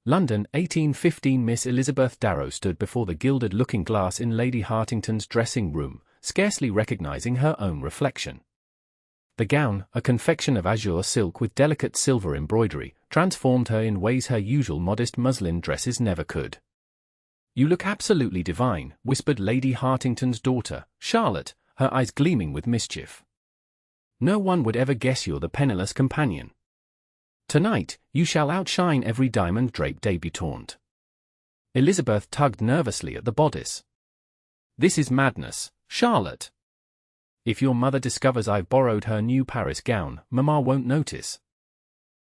London, 1815. Miss Elizabeth Darrow stood before the gilded looking-glass in Lady Hartington's dressing room, scarcely recognizing her own reflection. The gown, a confection of azure silk with delicate silver embroidery, transformed her in ways her usual modest muslin dresses never could. "You look absolutely divine," whispered Lady Hartington's daughter, Charlotte, her eyes gleaming with mischief. "No one would ever guess you're the penniless companion. Tonight, you shall outshine every diamond-draped debutante." Elizabeth tugged nervously at the bodice. "This is madness, Charlotte. If your mother discovers I've borrowed her new Paris gown, Mamma won't notice.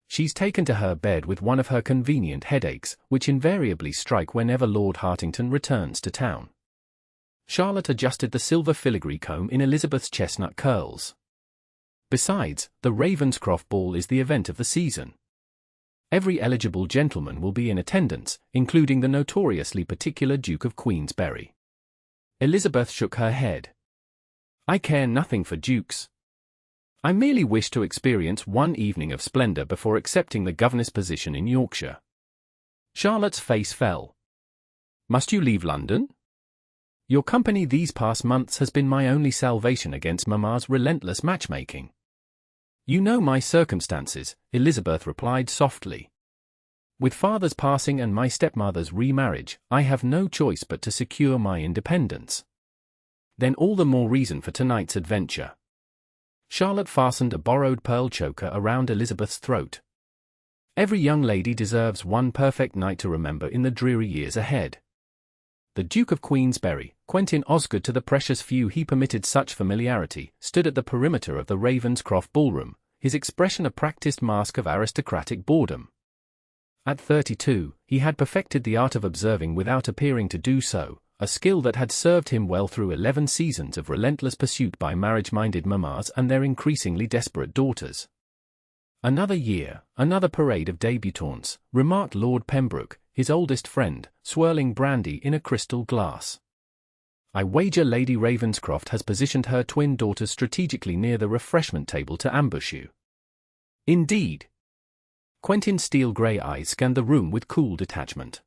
She's taken to her bed with one of her convenient headaches, which invariably strike whenever Lord Hartington returns to town." Charlotte adjusted the silver filigree comb in Elizabeth's chestnut curls. "Besides, the Ravenscroft ball is the event of the season. Every eligible gentleman will be in attendance, including the notoriously particular Duke of Queensbury." Elizabeth shook her head. "I care nothing for dukes. I merely wish to experience one evening of splendor before accepting the governess position in Yorkshire." Charlotte's face fell. "Must you leave London? Your company these past months has been my only salvation against Mamma's relentless matchmaking." "You know my circumstances," Elizabeth replied softly. "With father's passing and my stepmother's remarriage, I have no choice but to secure my independence." "Then all the more reason for tonight's adventure." Charlotte fastened a borrowed pearl choker around Elizabeth's throat. "Every young lady deserves one perfect night to remember in the dreary years ahead." The Duke of Queensbury, Quentin Osgood to the precious few he permitted such familiarity, stood at the perimeter of the Ravenscroft ballroom, his expression a practiced mask of aristocratic boredom. At 32, he had perfected the art of observing without appearing to do so, a skill that had served him well through 11 seasons of relentless pursuit by marriage-minded mammas and their increasingly desperate daughters. "Another year, another parade of debutantes," remarked Lord Pembroke, his oldest friend, swirling brandy in a crystal glass. "I wager Lady Ravenscroft has positioned her twin daughters strategically near the refreshment table to ambush you." "Indeed?" Quentin's steel-grey eyes scanned the room with cool detachment.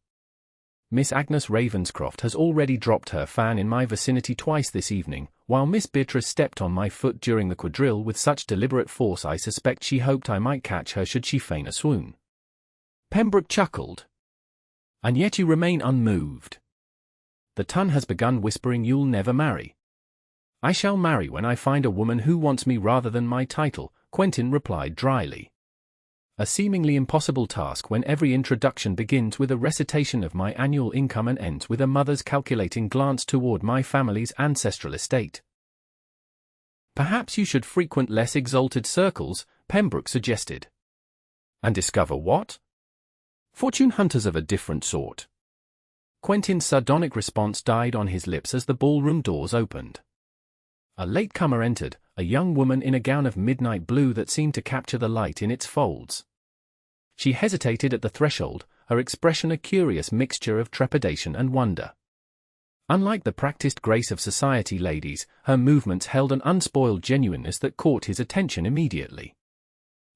"Miss Agnes Ravenscroft has already dropped her fan in my vicinity twice this evening, while Miss Beatrice stepped on my foot during the quadrille with such deliberate force I suspect she hoped I might catch her should she feign a swoon." Pembroke chuckled. "And yet you remain unmoved. The ton has begun whispering you'll never marry." "I shall marry when I find a woman who wants me rather than my title," Quentin replied dryly. "A seemingly impossible task when every introduction begins with a recitation of my annual income and ends with a mother's calculating glance toward my family's ancestral estate." "Perhaps you should frequent less exalted circles," Pembroke suggested. "And discover what?" "Fortune hunters of a different sort." Quentin's sardonic response died on his lips as the ballroom doors opened. A latecomer entered, a young woman in a gown of midnight blue that seemed to capture the light in its folds. She hesitated at the threshold, her expression a curious mixture of trepidation and wonder. Unlike the practiced grace of society ladies, her movements held an unspoiled genuineness that caught his attention immediately.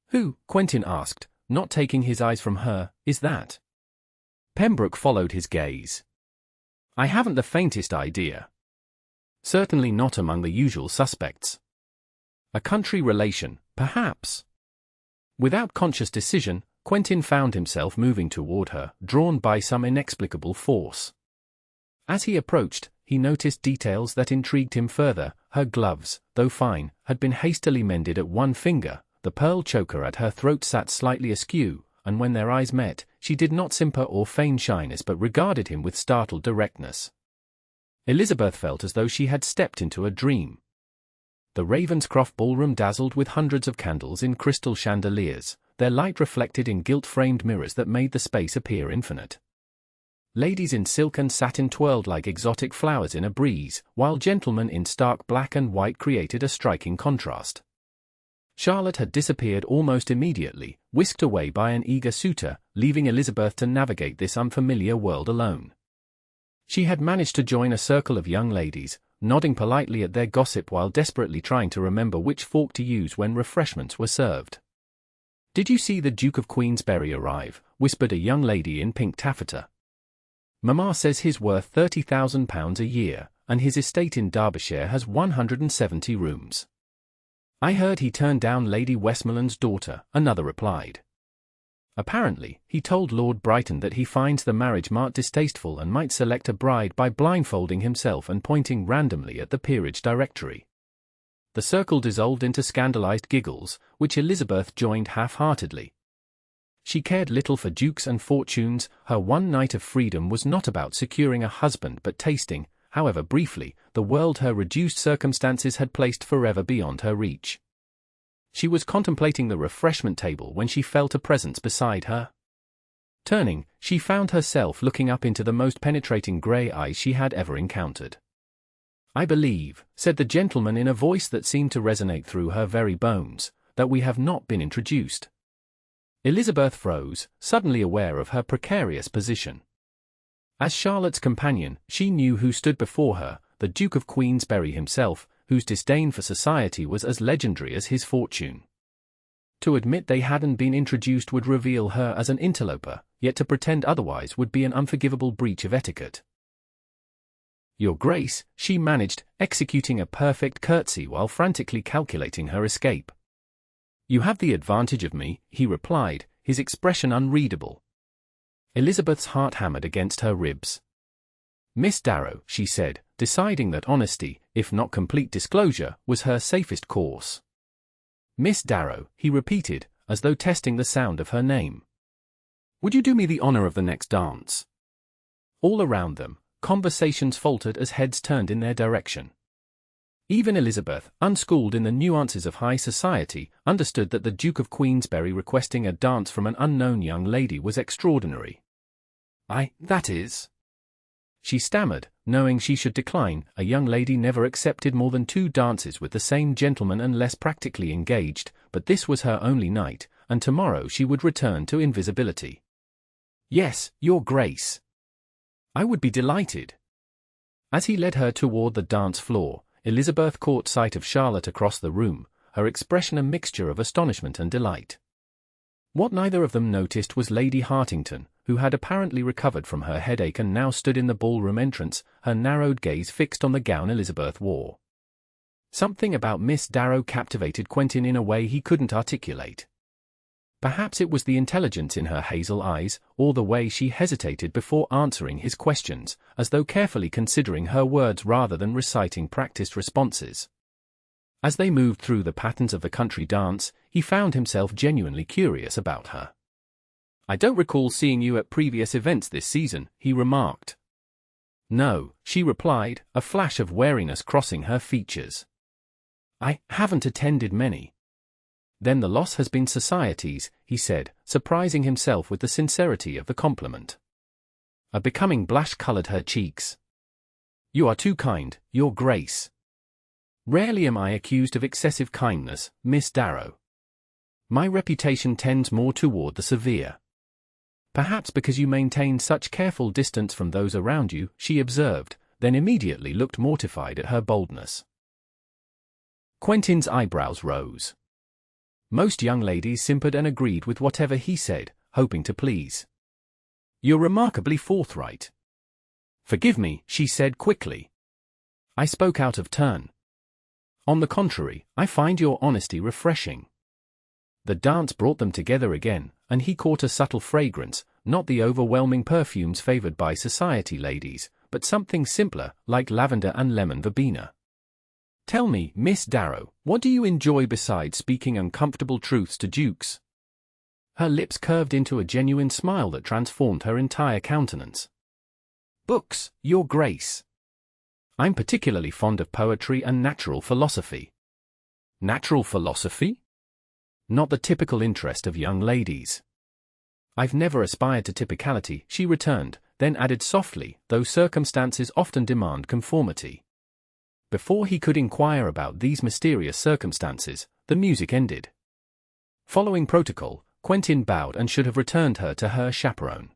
"Who," Quentin asked, not taking his eyes from her, "is that?" Pembroke followed his gaze. "I haven't the faintest idea. Certainly not among the usual suspects. A country relation, perhaps." Without conscious decision, Quentin found himself moving toward her, drawn by some inexplicable force. As he approached, he noticed details that intrigued him further. Her gloves, though fine, had been hastily mended at one finger, the pearl choker at her throat sat slightly askew, and when their eyes met, she did not simper or feign shyness but regarded him with startled directness. Elizabeth felt as though she had stepped into a dream. The Ravenscroft ballroom dazzled with hundreds of candles in crystal chandeliers, their light reflected in gilt-framed mirrors that made the space appear infinite. Ladies in silk and satin twirled like exotic flowers in a breeze, while gentlemen in stark black and white created a striking contrast. Charlotte had disappeared almost immediately, whisked away by an eager suitor, leaving Elizabeth to navigate this unfamiliar world alone. She had managed to join a circle of young ladies, nodding politely at their gossip while desperately trying to remember which fork to use when refreshments were served. "Did you see the Duke of Queensbury arrive?" whispered a young lady in pink taffeta. Mamma says he's worth £30,000 a year, and his estate in Derbyshire has 170 rooms. I heard he turned down Lady Westmoreland's daughter, another replied. Apparently, he told Lord Brighton that he finds the marriage marked distasteful and might select a bride by blindfolding himself and pointing randomly at the peerage directory. The circle dissolved into scandalized giggles, which Elizabeth joined half-heartedly. She cared little for dukes and fortunes. Her one night of freedom was not about securing a husband but tasting, however briefly, the world her reduced circumstances had placed forever beyond her reach. She was contemplating the refreshment table when she felt a presence beside her. Turning, she found herself looking up into the most penetrating grey eyes she had ever encountered. "I believe," said the gentleman in a voice that seemed to resonate through her very bones, "that we have not been introduced." Elizabeth froze, suddenly aware of her precarious position. As Charlotte's companion, she knew who stood before her, the Duke of Queensbury himself, whose disdain for society was as legendary as his fortune. To admit they hadn't been introduced would reveal her as an interloper, yet to pretend otherwise would be an unforgivable breach of etiquette. "Your Grace," she managed, executing a perfect curtsy while frantically calculating her escape. "You have the advantage of me," he replied, his expression unreadable. Elizabeth's heart hammered against her ribs. "Miss Darrow," she said, deciding that honesty, if not complete disclosure, was her safest course. "Miss Darrow," he repeated, as though testing the sound of her name. "Would you do me the honor of the next dance?" All around them, conversations faltered as heads turned in their direction. Even Elizabeth, unschooled in the nuances of high society, understood that the Duke of Queensbury requesting a dance from an unknown young lady was extraordinary. That is," she stammered, knowing she should decline. A young lady never accepted more than 2 dances with the same gentleman unless practically engaged, but this was her only night, and tomorrow she would return to invisibility. "Yes, Your Grace. I would be delighted." As he led her toward the dance floor, Elizabeth caught sight of Charlotte across the room, her expression a mixture of astonishment and delight. What neither of them noticed was Lady Hartington, who had apparently recovered from her headache and now stood in the ballroom entrance, her narrowed gaze fixed on the gown Elizabeth wore. Something about Miss Darrow captivated Quentin in a way he couldn't articulate. Perhaps it was the intelligence in her hazel eyes, or the way she hesitated before answering his questions, as though carefully considering her words rather than reciting practiced responses. As they moved through the patterns of the country dance, he found himself genuinely curious about her. "I don't recall seeing you at previous events this season," he remarked. "No," she replied, a flash of wariness crossing her features. "I haven't attended many." "Then the loss has been society's," he said, surprising himself with the sincerity of the compliment. A becoming blush colored her cheeks. "You are too kind, Your Grace." "Rarely am I accused of excessive kindness, Miss Darrow. My reputation tends more toward the severe." "Perhaps because you maintain such careful distance from those around you," she observed, then immediately looked mortified at her boldness. Quentin's eyebrows rose. Most young ladies simpered and agreed with whatever he said, hoping to please. "You're remarkably forthright." "Forgive me," she said quickly. "I spoke out of turn. On the contrary, I find your honesty refreshing." The dance brought them together again, and he caught a subtle fragrance, not the overwhelming perfumes favored by society ladies, but something simpler, like lavender and lemon verbena. "Tell me, Miss Darrow, what do you enjoy besides speaking uncomfortable truths to dukes?" Her lips curved into a genuine smile that transformed her entire countenance. "Books, Your Grace. I'm particularly fond of poetry and natural philosophy." "Natural philosophy?" "Not the typical interest of young ladies." "I've never aspired to typicality," she returned, then added softly, "though circumstances often demand conformity." Before he could inquire about these mysterious circumstances, the music ended. Following protocol, Quentin bowed and should have returned her to her chaperone.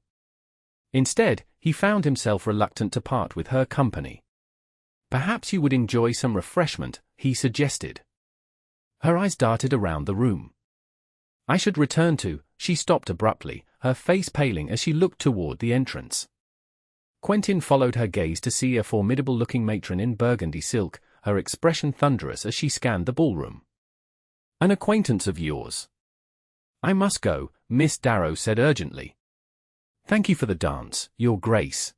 Instead, he found himself reluctant to part with her company. "Perhaps you would enjoy some refreshment," he suggested. Her eyes darted around the room. "I should return to," she stopped abruptly, her face paling as she looked toward the entrance. Quentin followed her gaze to see a formidable-looking matron in burgundy silk, her expression thunderous as she scanned the ballroom. "An acquaintance of yours." "I must go," Miss Darrow said urgently. "Thank you for the dance, Your Grace."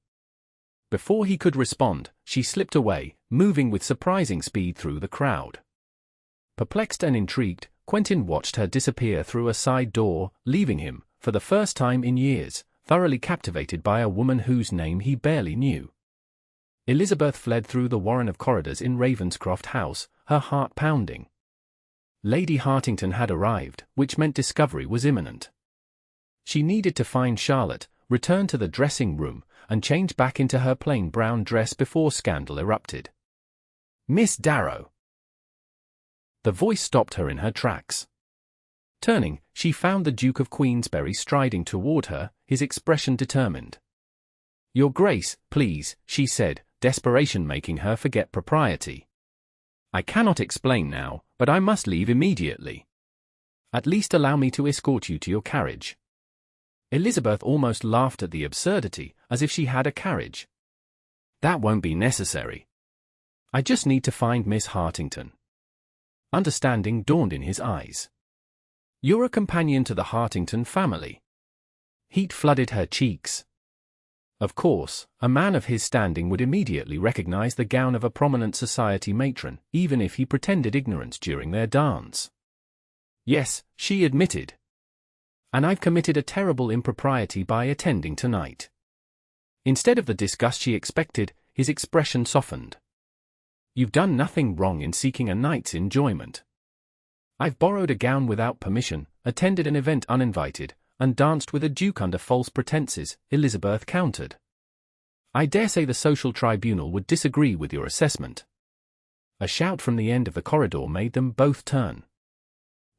Before he could respond, she slipped away, moving with surprising speed through the crowd. Perplexed and intrigued, Quentin watched her disappear through a side door, leaving him, for the first time in years, thoroughly captivated by a woman whose name he barely knew. Elizabeth fled through the warren of corridors in Ravenscroft House, her heart pounding. Lady Hartington had arrived, which meant discovery was imminent. She needed to find Charlotte, return to the dressing room, and change back into her plain brown dress before scandal erupted. "Miss Darrow!" The voice stopped her in her tracks. Turning, she found the Duke of Queensbury striding toward her, his expression determined. "Your Grace, please," she said, desperation making her forget propriety. "I cannot explain now, but I must leave immediately. At least allow me to escort you to your carriage." Elizabeth almost laughed at the absurdity, as if she had a carriage. "That won't be necessary. I just need to find Miss Hartington." Understanding dawned in his eyes. "You're a companion to the Hartington family." Heat flooded her cheeks. Of course, a man of his standing would immediately recognize the gown of a prominent society matron, even if he pretended ignorance during their dance. "Yes," she admitted. "And I've committed a terrible impropriety by attending tonight." Instead of the disgust she expected, his expression softened. "You've done nothing wrong in seeking a night's enjoyment. I've borrowed a gown without permission, attended an event uninvited, and danced with a duke under false pretenses," Elizabeth countered. "I dare say the social tribunal would disagree with your assessment." A shout from the end of the corridor made them both turn.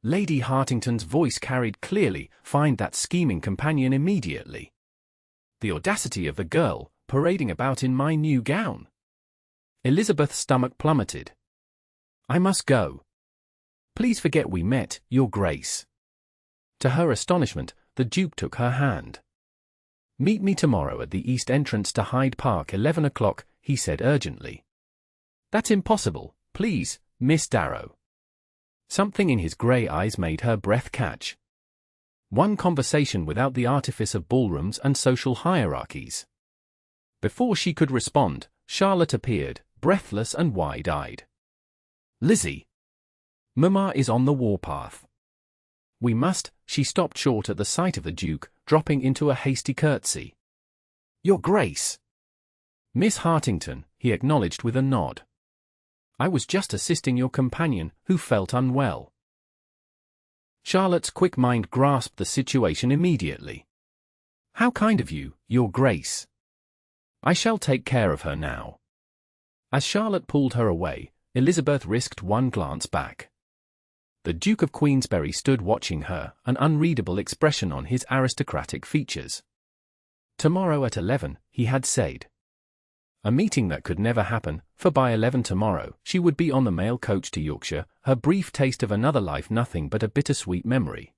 Lady Hartington's voice carried clearly, "Find that scheming companion immediately." The audacity of the girl, parading about in my new gown. Elizabeth's stomach plummeted. "I must go. Please forget we met, Your Grace." To her astonishment, the Duke took her hand. "Meet me tomorrow at the east entrance to Hyde Park 11 o'clock, he said urgently. "That's impossible, please, Miss Darrow." Something in his grey eyes made her breath catch. One conversation without the artifice of ballrooms and social hierarchies. Before she could respond, Charlotte appeared, breathless and wide-eyed. "Lizzie! Mamma is on the warpath. We must—" She stopped short at the sight of the Duke, dropping into a hasty curtsy. "Your Grace!" "Miss Hartington," he acknowledged with a nod. "I was just assisting your companion, who felt unwell." Charlotte's quick mind grasped the situation immediately. "How kind of you, Your Grace. I shall take care of her now." As Charlotte pulled her away, Elizabeth risked one glance back. The Duke of Queensbury stood watching her, an unreadable expression on his aristocratic features. "Tomorrow at 11, he had said." A meeting that could never happen, for by 11 tomorrow, she would be on the mail coach to Yorkshire, her brief taste of another life nothing but a bittersweet memory.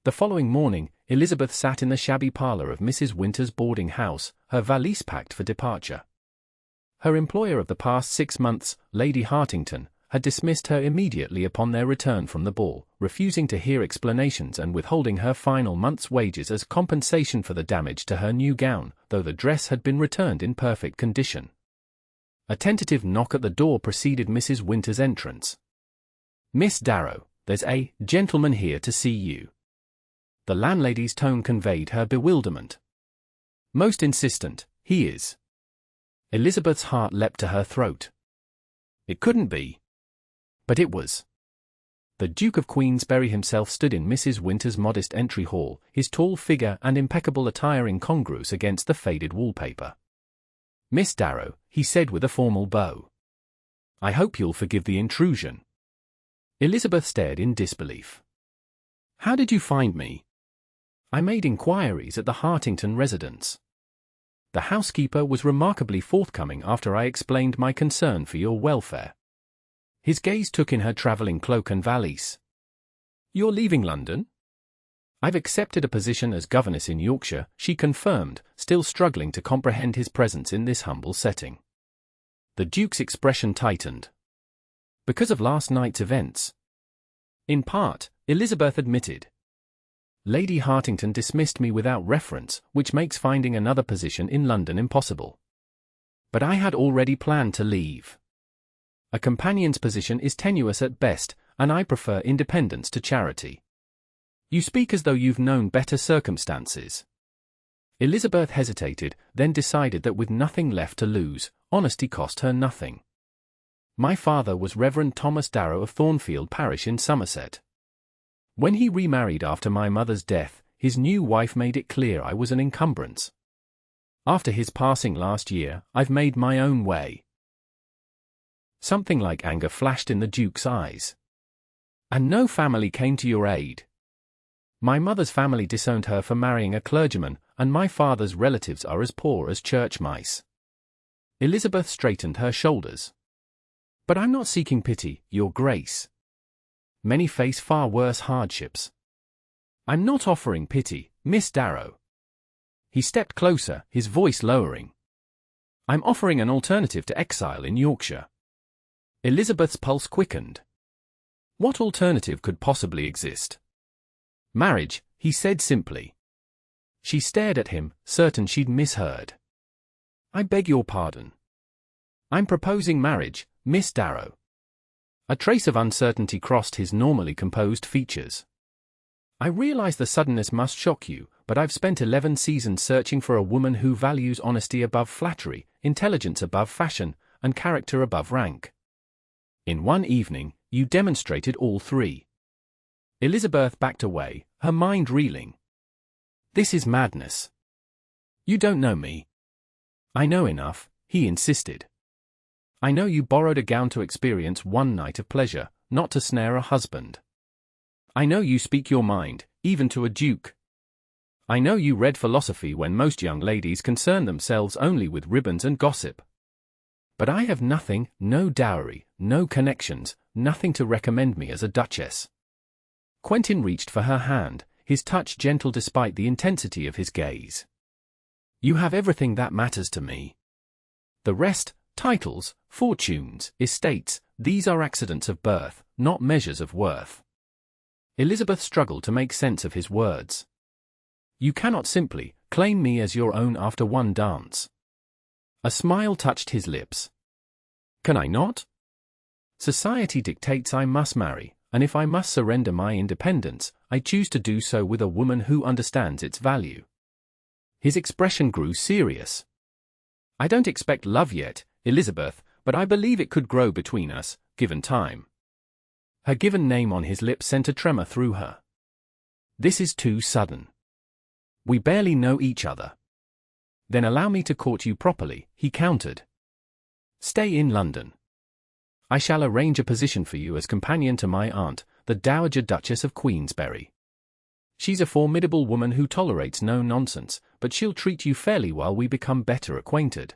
The following morning, Elizabeth sat in the shabby parlour of Mrs. Winter's boarding house, her valise packed for departure. Her employer of the past 6 months, Lady Hartington, had dismissed her immediately upon their return from the ball, refusing to hear explanations and withholding her final month's wages as compensation for the damage to her new gown, though the dress had been returned in perfect condition. A tentative knock at the door preceded Mrs. Winter's entrance. "Miss Darrow, there's a gentleman here to see you." The landlady's tone conveyed her bewilderment. "Most insistent, he is." Elizabeth's heart leapt to her throat. It couldn't be. But it was. The Duke of Queensbury himself stood in Mrs. Winter's modest entry hall, his tall figure and impeccable attire incongruous against the faded wallpaper. "Miss Darrow," he said with a formal bow. "I hope you'll forgive the intrusion." Elizabeth stared in disbelief. "How did you find me?" "I made inquiries at the Hartington residence. The housekeeper was remarkably forthcoming after I explained my concern for your welfare." His gaze took in her travelling cloak and valise. "You're leaving London?" I've accepted a position as governess in Yorkshire, she confirmed, still struggling to comprehend his presence in this humble setting. The Duke's expression tightened. Because of last night's events. In part, Elizabeth admitted. Lady Hartington dismissed me without reference, which makes finding another position in London impossible. But I had already planned to leave. A companion's position is tenuous at best, and I prefer independence to charity. You speak as though you've known better circumstances. Elizabeth hesitated, then decided that with nothing left to lose, honesty cost her nothing. My father was Reverend Thomas Darrow of Thornfield Parish in Somerset. When he remarried after my mother's death, his new wife made it clear I was an encumbrance. After his passing last year, I've made my own way. Something like anger flashed in the Duke's eyes. And no family came to your aid. My mother's family disowned her for marrying a clergyman, and my father's relatives are as poor as church mice. Elizabeth straightened her shoulders. But I'm not seeking pity, Your Grace. Many face far worse hardships. I'm not offering pity, Miss Darrow. He stepped closer, his voice lowering. I'm offering an alternative to exile in Yorkshire. Elizabeth's pulse quickened. What alternative could possibly exist? Marriage, he said simply. She stared at him, certain she'd misheard. I beg your pardon. I'm proposing marriage, Miss Darrow. A trace of uncertainty crossed his normally composed features. I realize the suddenness must shock you, but I've spent 11 seasons searching for a woman who values honesty above flattery, intelligence above fashion, and character above rank. In one evening, you demonstrated all three. Elizabeth backed away, her mind reeling. This is madness. You don't know me. I know enough, he insisted. I know you borrowed a gown to experience one night of pleasure, not to snare a husband. I know you speak your mind, even to a duke. I know you read philosophy when most young ladies concern themselves only with ribbons and gossip. But I have nothing, no dowry, no connections, nothing to recommend me as a duchess. Quentin reached for her hand, his touch gentle despite the intensity of his gaze. You have everything that matters to me. The rest, titles, fortunes, estates, these are accidents of birth, not measures of worth. Elizabeth struggled to make sense of his words. You cannot simply claim me as your own after one dance. A smile touched his lips. Can I not? Society dictates I must marry, and if I must surrender my independence, I choose to do so with a woman who understands its value. His expression grew serious. I don't expect love yet, Elizabeth, but I believe it could grow between us, given time. Her given name on his lips sent a tremor through her. This is too sudden. We barely know each other. Then allow me to court you properly, he countered. Stay in London. I shall arrange a position for you as companion to my aunt, the Dowager Duchess of Queensbury. She's a formidable woman who tolerates no nonsense, but she'll treat you fairly while we become better acquainted.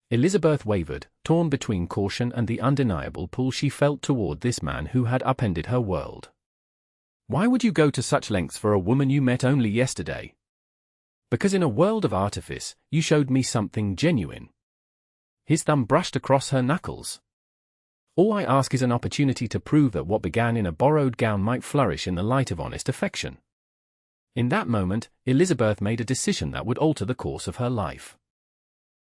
Elizabeth wavered, torn between caution and the undeniable pull she felt toward this man who had upended her world. Why would you go to such lengths for a woman you met only yesterday? Because in a world of artifice, you showed me something genuine. His thumb brushed across her knuckles. All I ask is an opportunity to prove that what began in a borrowed gown might flourish in the light of honest affection. In that moment, Elizabeth made a decision that would alter the course of her life.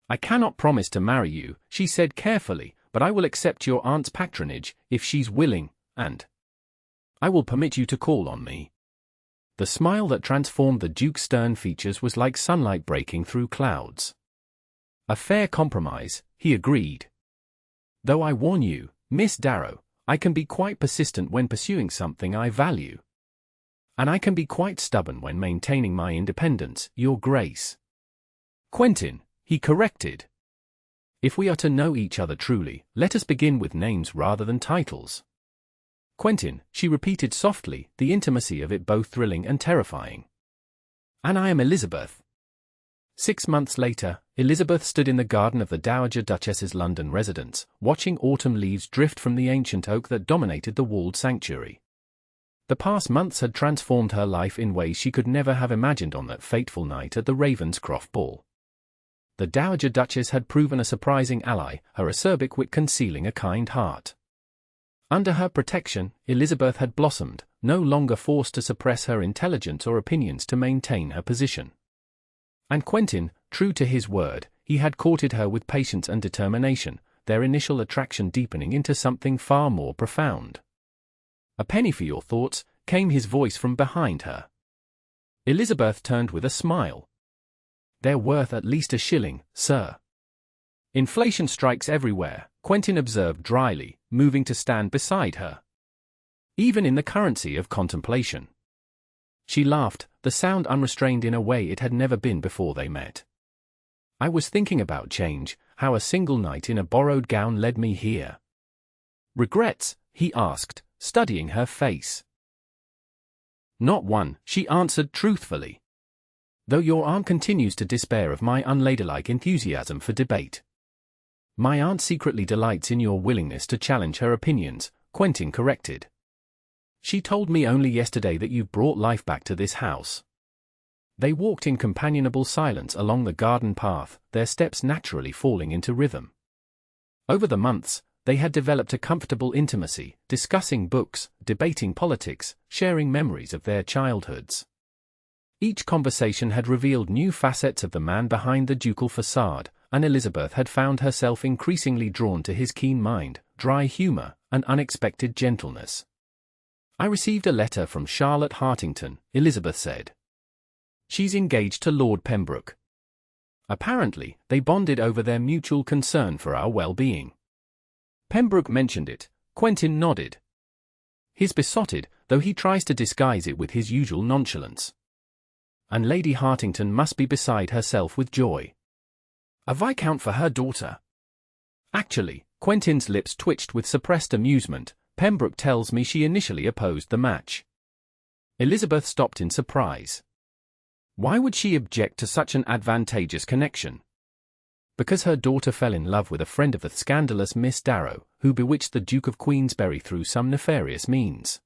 I cannot promise to marry you, she said carefully, but I will accept your aunt's patronage, if she's willing, and I will permit you to call on me. The smile that transformed the Duke's stern features was like sunlight breaking through clouds. A fair compromise, he agreed. Though I warn you, Miss Darrow, I can be quite persistent when pursuing something I value. And I can be quite stubborn when maintaining my independence, Your Grace. Quentin, he corrected. If we are to know each other truly, let us begin with names rather than titles. Quentin, she repeated softly, the intimacy of it both thrilling and terrifying. And I am Elizabeth. 6 months later, Elizabeth stood in the garden of the Dowager Duchess's London residence, watching autumn leaves drift from the ancient oak that dominated the walled sanctuary. The past months had transformed her life in ways she could never have imagined on that fateful night at the Ravenscroft ball. The Dowager Duchess had proven a surprising ally, her acerbic wit concealing a kind heart. Under her protection, Elizabeth had blossomed, no longer forced to suppress her intelligence or opinions to maintain her position. And Quentin, true to his word, he had courted her with patience and determination, their initial attraction deepening into something far more profound. "A penny for your thoughts," came his voice from behind her. Elizabeth turned with a smile. "They're worth at least a shilling, sir." "Inflation strikes everywhere," Quentin observed dryly, moving to stand beside her. "Even in the currency of contemplation." She laughed, the sound unrestrained in a way it had never been before they met. "I was thinking about change, how a single night in a borrowed gown led me here." "Regrets?" he asked, studying her face. "Not one," she answered truthfully. "Though your aunt continues to despair of my unladylike enthusiasm for debate." "My aunt secretly delights in your willingness to challenge her opinions," Quentin corrected. "She told me only yesterday that you've brought life back to this house." They walked in companionable silence along the garden path, their steps naturally falling into rhythm. Over the months, they had developed a comfortable intimacy, discussing books, debating politics, sharing memories of their childhoods. Each conversation had revealed new facets of the man behind the ducal facade, and Elizabeth had found herself increasingly drawn to his keen mind, dry humor, and unexpected gentleness. "I received a letter from Charlotte Hartington," Elizabeth said. "She's engaged to Lord Pembroke. Apparently, they bonded over their mutual concern for our well-being." "Pembroke mentioned it," Quentin nodded. "He's besotted, though he tries to disguise it with his usual nonchalance. And Lady Hartington must be beside herself with joy. A viscount for her daughter." "Actually," Quentin's lips twitched with suppressed amusement, "Pembroke tells me she initially opposed the match." Elizabeth stopped in surprise. Why would she object to such an advantageous connection? Because her daughter fell in love with a friend of the scandalous Miss Darrow, who bewitched the Duke of Queensbury through some nefarious means.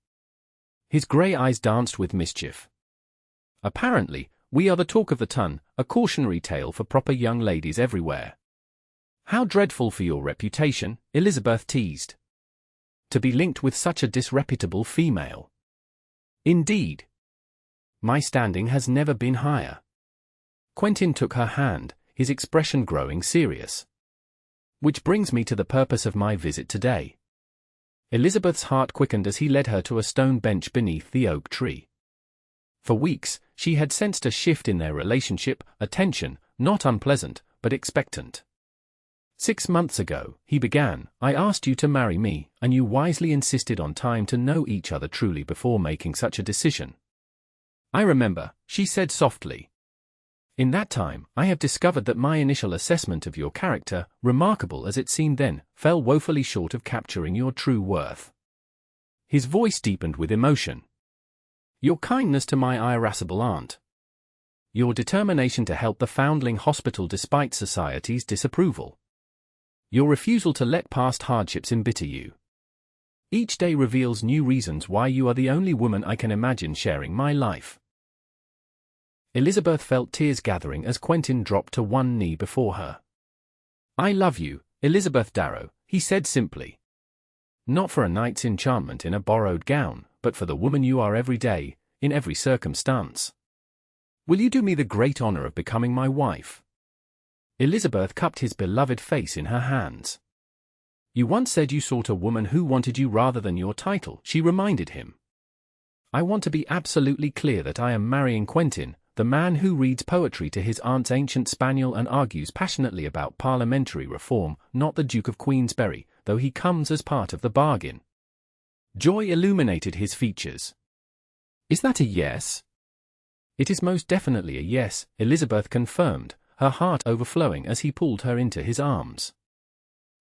His grey eyes danced with mischief. "Apparently, we are the talk of the town, a cautionary tale for proper young ladies everywhere." "How dreadful for your reputation," Elizabeth teased. "To be linked with such a disreputable female." "Indeed. My standing has never been higher." Quentin took her hand, his expression growing serious. "Which brings me to the purpose of my visit today." Elizabeth's heart quickened as he led her to a stone bench beneath the oak tree. For weeks, she had sensed a shift in their relationship, a tension, not unpleasant, but expectant. "6 months ago," he began, "I asked you to marry me, and you wisely insisted on time to know each other truly before making such a decision." "I remember," she said softly. "In that time, I have discovered that my initial assessment of your character, remarkable as it seemed then, fell woefully short of capturing your true worth." His voice deepened with emotion. "Your kindness to my irascible aunt. Your determination to help the foundling hospital despite society's disapproval. Your refusal to let past hardships embitter you. Each day reveals new reasons why you are the only woman I can imagine sharing my life." Elizabeth felt tears gathering as Quentin dropped to one knee before her. "I love you, Elizabeth Darrow," he said simply. "Not for a night's enchantment in a borrowed gown, but for the woman you are every day, in every circumstance. Will you do me the great honor of becoming my wife?" Elizabeth cupped his beloved face in her hands. "You once said you sought a woman who wanted you rather than your title," she reminded him. "I want to be absolutely clear that I am marrying Quentin, the man who reads poetry to his aunt's ancient spaniel and argues passionately about parliamentary reform, not the Duke of Queensbury, though he comes as part of the bargain." Joy illuminated his features. "Is that a yes?" "It is most definitely a yes," Elizabeth confirmed, her heart overflowing as he pulled her into his arms.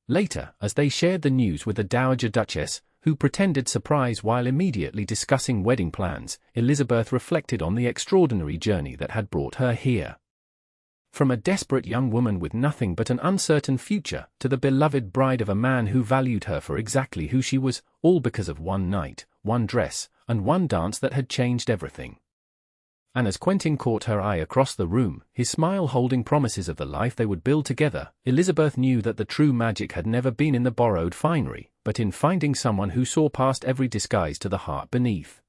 Later, as they shared the news with the Dowager Duchess, who pretended surprise while immediately discussing wedding plans, Elizabeth reflected on the extraordinary journey that had brought her here. From a desperate young woman with nothing but an uncertain future, to the beloved bride of a man who valued her for exactly who she was, all because of one night, one dress, and one dance that had changed everything. And as Quentin caught her eye across the room, his smile holding promises of the life they would build together, Elizabeth knew that the true magic had never been in the borrowed finery, but in finding someone who saw past every disguise to the heart beneath.